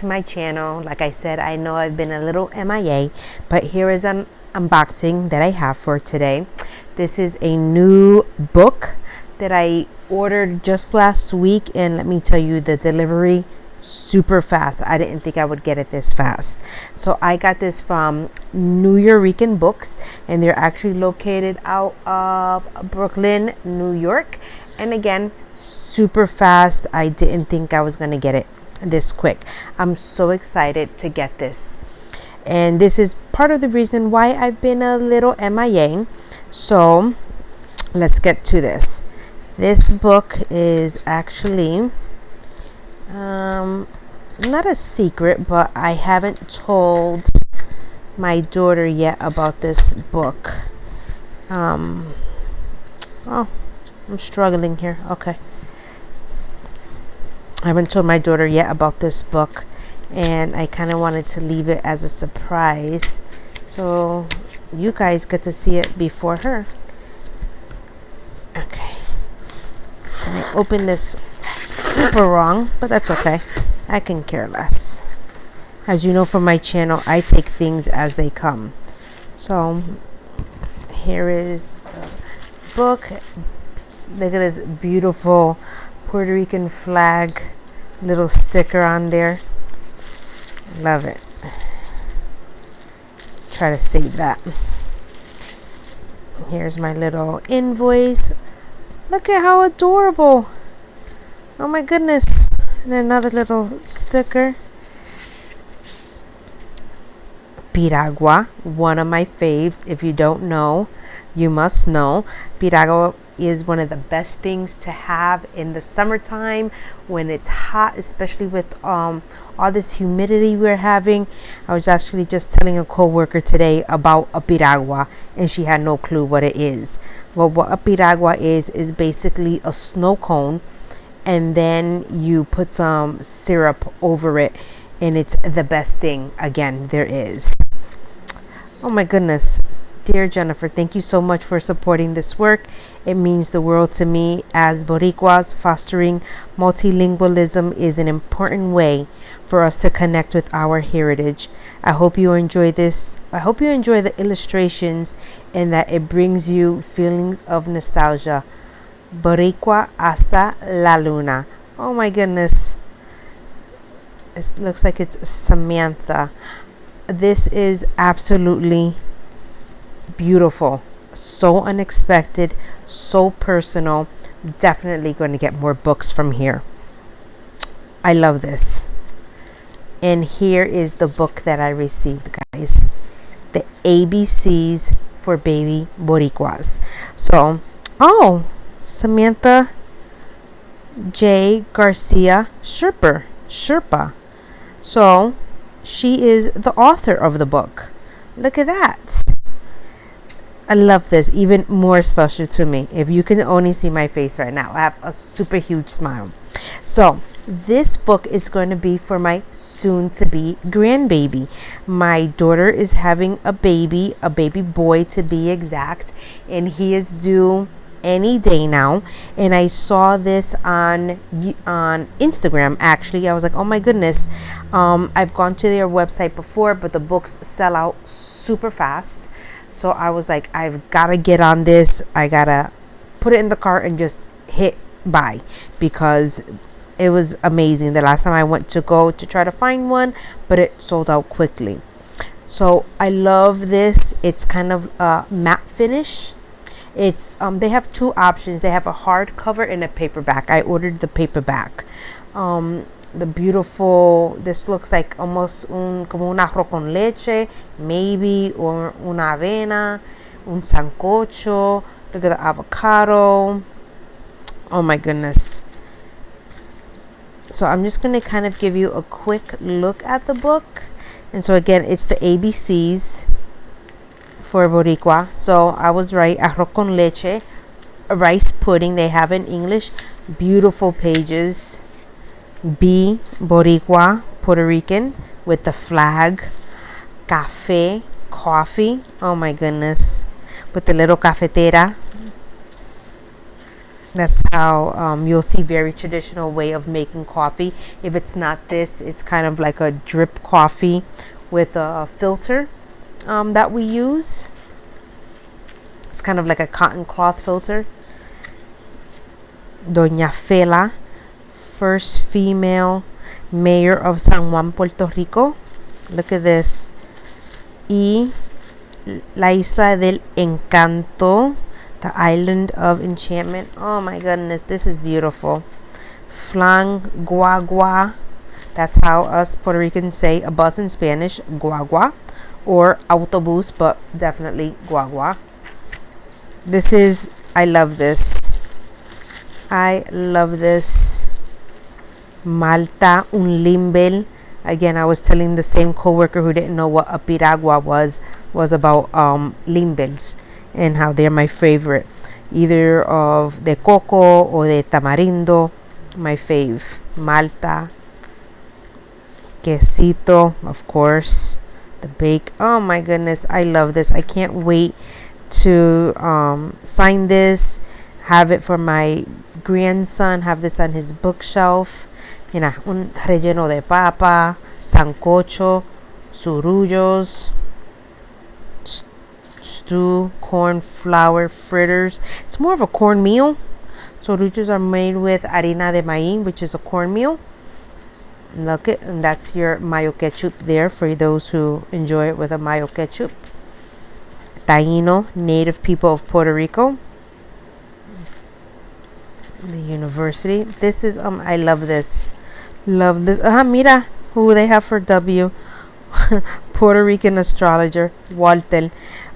to my channel. Like I said, I know I've been a little MIA, but here is an unboxing that I have for today. This is a new book that I ordered just last week, and let me tell you, the delivery super fast. I didn't think I would get it this fast. So I got this from Nuyorican books, and they're actually located out of Brooklyn, New York. And again, super fast. I didn't think I was going to get it this quick. I'm so excited to get this, and this is part of the reason why I've been a little MIA. So let's get to this. This book is actually not a secret, but I haven't told my daughter yet about this book. Oh, I'm struggling here. Okay, I haven't told my daughter yet about this book, and I kind of wanted to leave it as a surprise so you guys get to see it before her. Okay, and I opened this super wrong, but that's okay. I can care less. As you know from my channel, I take things as they come. So here is the book. Look at this beautiful Puerto Rican flag little sticker on there. Love it. Try to save that. Here's my little invoice. Look at how adorable. Oh my goodness. And another little sticker. Piragua, one of my faves. If you don't know, you must know. Piragua is one of the best things to have in the summertime when it's hot, especially with all this humidity we're having. I was actually just telling a co-worker today about a piragua, and she had no clue what it is. Well, what a piragua is basically a snow cone, and then you put some syrup over it, and it's the best thing again there is. Oh my goodness. Dear Jennifer, thank you so much for supporting this work. It means the world to me. As Boricuas, fostering multilingualism is an important way for us to connect with our heritage. I hope you enjoy this. I hope you enjoy the illustrations and that it brings you feelings of nostalgia. Boricua hasta la luna. Oh my goodness. It looks like it's Samantha. This is absolutely beautiful, so unexpected, so personal. Definitely going to get more books from here. I love this. And here is the book that I received, guys. The ABCs for Baby Boricuas. So, oh, Samantha J. Garcia Sherpa. So, she is the author of the book. Look at that. I love this. Even more special to me. If you can only see my face right now, I have a super huge smile. So this book is going to be for my soon-to-be grandbaby. My daughter is having a baby boy to be exact, and he is due any day now. And I saw this on Instagram. Actually, I was like, oh my goodness. I've gone to their website before, but the books sell out super fast. So I was like, I've got to get on this. I got to put it in the cart and just hit buy, because it was amazing. The last time I went to go to try to find one, but it sold out quickly. So I love this. It's kind of a matte finish. It's they have two options. They have a hardcover and a paperback. I ordered the paperback. The beautiful, this looks like almost como un arroz con leche, maybe, or una avena, un sancocho. Look at the avocado. Oh my goodness. So I'm just going to kind of give you a quick look at the book. And so again, it's the ABCs for Boricua. So I was right. Arroz con leche, rice pudding. They have in English. Beautiful pages. B, Boricua, Puerto Rican, with the flag. Café, coffee. Oh my goodness. With the little cafetera. That's how you'll see very traditional way of making coffee. If it's not this, it's kind of like a drip coffee with a filter that we use. It's kind of like a cotton cloth filter. Doña Fela, first female mayor of San Juan, Puerto Rico. Look at this. Y la Isla del Encanto, the island of enchantment. Oh my goodness, this is beautiful. Flan guagua. That's how us Puerto Ricans say a bus in Spanish, guagua, or autobus, but definitely guagua. This is, I love this. I love this. Malta, un limbel. Again, I was telling the same coworker who didn't know what a piragua was about limbels and how they're my favorite. Either of de coco or de tamarindo, my fave. Malta, quesito, of course, the bake. Oh my goodness, I love this. I can't wait to sign this, have it for my grandson, have this on his bookshelf. Mira, un relleno de papa, sancocho, surullos, stew, corn flour fritters. It's more of a cornmeal. Surullos are made with harina de maíz, which is a cornmeal. Look it, and that's your mayo ketchup there for those who enjoy it with a mayo ketchup. Taíno, native people of Puerto Rico. The university. This is I love this. Love this. Mira who they have for W. Puerto Rican astrologer Walter.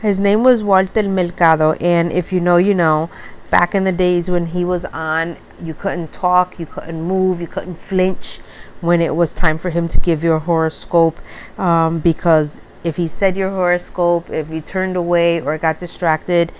His name was Walter Mercado, and if you know, you know. Back in the days when he was on, you couldn't talk, you couldn't move, you couldn't flinch when it was time for him to give your horoscope, because if he said your horoscope, if you turned away or got distracted,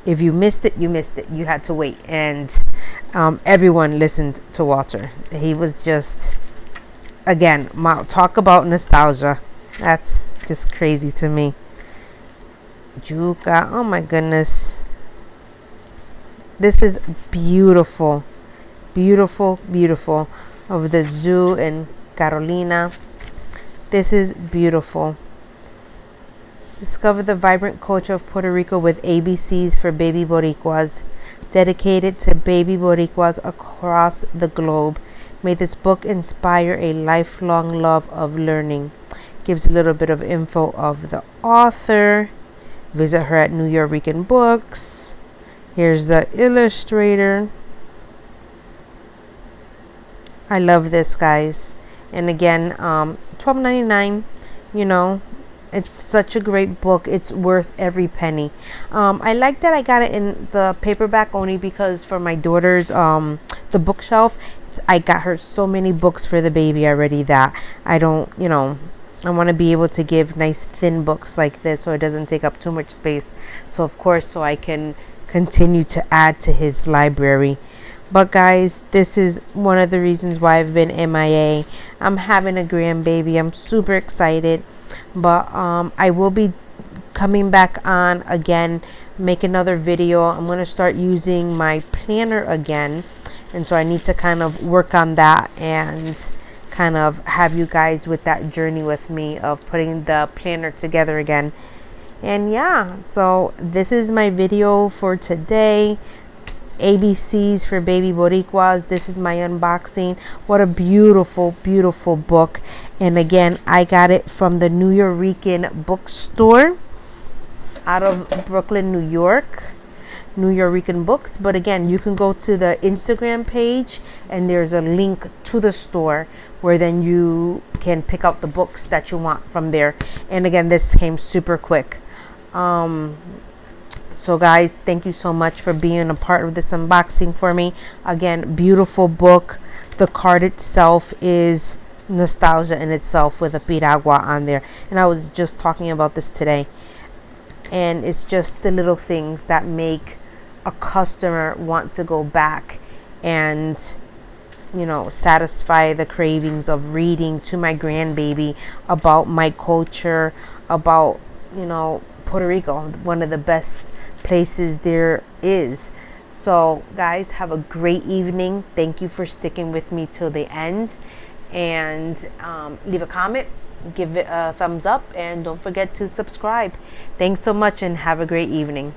if you missed it, you missed it. You had to wait, and everyone listened to Walter. He was just, again, talk about nostalgia. That's just crazy to me. Yuca, oh my goodness. This is beautiful, beautiful, beautiful, of the zoo in Carolina. This is beautiful. Discover the vibrant culture of Puerto Rico with ABCs for Baby Boricuas, dedicated to baby Boricuas across the globe. May this book inspire a lifelong love of learning. Gives a little bit of info of the author. Visit her at Nuyorican Books. Here's the illustrator. I love this, guys. And again, $12.99. You know, it's such a great book. It's worth every penny. I like that I got it in the paperback only because for my daughter's the bookshelf, I got her so many books for the baby already that I don't, you know, I want to be able to give nice thin books like this so it doesn't take up too much space. So of course, so I can continue to add to his library. But guys, this is one of the reasons why I've been MIA. I'm having a grandbaby. I'm super excited. But I will be coming back on again, make another video. I'm going to start using my planner again. And so I need to kind of work on that and kind of have you guys with that journey with me of putting the planner together again. And yeah, so this is my video for today. ABCs for Baby Boricuas. This is my unboxing. What a beautiful, beautiful book. And again, I got it from the Nuyorican bookstore out of Brooklyn, New York. Nuyorican Books. But again, you can go to the Instagram page and there's a link to the store where then you can pick out the books that you want from there. And again, this came super quick. So guys, thank you so much for being a part of this unboxing for me. Again, beautiful book. The card itself is nostalgia in itself with a piragua on there. And I was just talking about this today. And it's just the little things that make a customer want to go back and, you know, satisfy the cravings of reading to my grandbaby about my culture, about, you know, Puerto Rico, one of the best places there is. So guys, have a great evening. Thank you for sticking with me till the end, and leave a comment, give it a thumbs up, and don't forget to subscribe. Thanks so much and have a great evening.